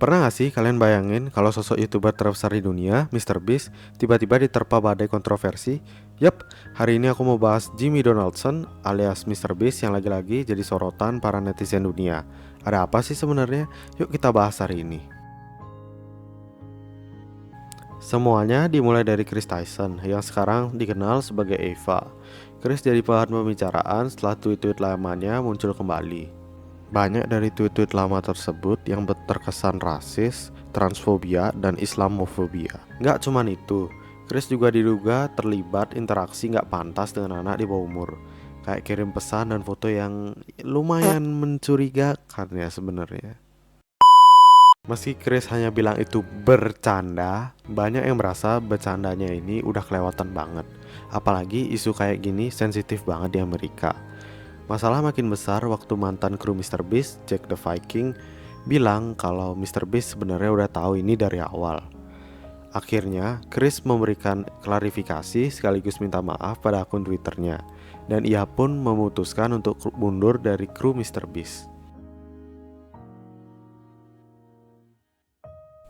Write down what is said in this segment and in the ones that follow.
Pernah gak sih kalian bayangin kalau sosok YouTuber terbesar di dunia, MrBeast, tiba-tiba diterpa badai kontroversi? Yap, hari ini aku mau bahas Jimmy Donaldson alias MrBeast yang lagi-lagi jadi sorotan para netizen dunia. Ada apa sih sebenarnya? Yuk kita bahas hari ini. Semuanya dimulai dari Chris Tyson yang sekarang dikenal sebagai Eva. Chris jadi bahan pembicaraan setelah tweet-tweet lamanya muncul kembali. Banyak dari tweet-tweet lama tersebut yang terkesan rasis, transfobia, dan Islamofobia. Nggak cuman itu, Chris juga diduga terlibat interaksi nggak pantas dengan anak di bawah umur. Kayak kirim pesan dan foto yang lumayan mencurigakan ya sebenarnya. Meski Chris hanya bilang itu bercanda, banyak yang merasa bercandanya ini udah kelewatan banget. Apalagi isu kayak gini sensitif banget di Amerika. Masalah makin besar waktu mantan kru MrBeast, Jack the Viking, bilang kalau MrBeast sebenarnya udah tahu ini dari awal. Akhirnya, Chris memberikan klarifikasi sekaligus minta maaf pada akun Twitternya, dan ia pun memutuskan untuk mundur dari kru MrBeast.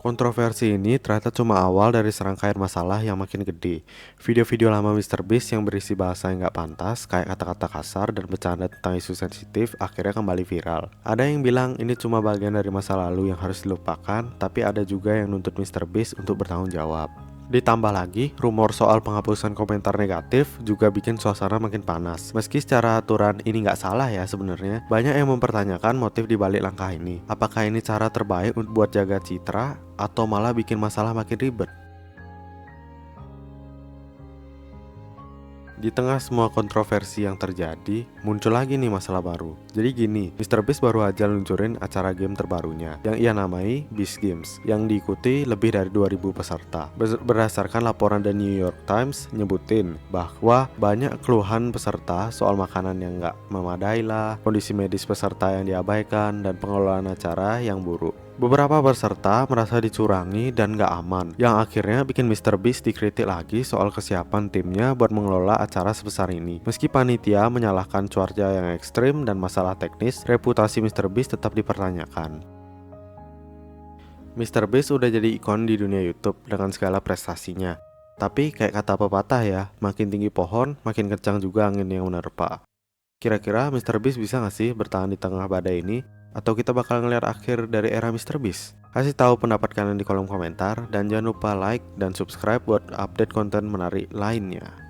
Kontroversi ini ternyata cuma awal dari serangkaian masalah yang makin gede. Video-video lama MrBeast yang berisi bahasa yang gak pantas, kayak kata-kata kasar dan bercanda tentang isu sensitif, akhirnya kembali viral. Ada yang bilang ini cuma bagian dari masa lalu yang harus dilupakan, tapi ada juga yang nuntut MrBeast untuk bertanggung jawab. Ditambah lagi, rumor soal penghapusan komentar negatif juga bikin suasana makin panas. Meski secara aturan ini nggak salah ya sebenarnya, banyak yang mempertanyakan motif di balik langkah ini. Apakah ini cara terbaik untuk buat jaga citra, atau malah bikin masalah makin ribet? Di tengah semua kontroversi yang terjadi, muncul lagi nih masalah baru. Jadi gini, MrBeast baru aja luncurin acara game terbarunya yang ia namai Beast Games, yang diikuti lebih dari 2000 peserta. Berdasarkan laporan The New York Times nyebutin bahwa banyak keluhan peserta soal makanan yang nggak memadai lah, kondisi medis peserta yang diabaikan, dan pengelolaan acara yang buruk. Beberapa peserta merasa dicurangi dan gak aman, yang akhirnya bikin MrBeast dikritik lagi soal kesiapan timnya buat mengelola acara sebesar ini. Meski panitia menyalahkan cuaca yang ekstrim dan masalah teknis, reputasi MrBeast tetap dipertanyakan. MrBeast udah jadi ikon di dunia YouTube dengan segala prestasinya. Tapi kayak kata pepatah ya, makin tinggi pohon, makin kencang juga angin yang menerpa. Kira-kira MrBeast bisa gak sih bertahan di tengah badai ini? Atau kita bakal ngeliat akhir dari era MrBeast? Kasih tahu pendapat kalian di kolom komentar, dan jangan lupa like dan subscribe buat update konten menarik lainnya.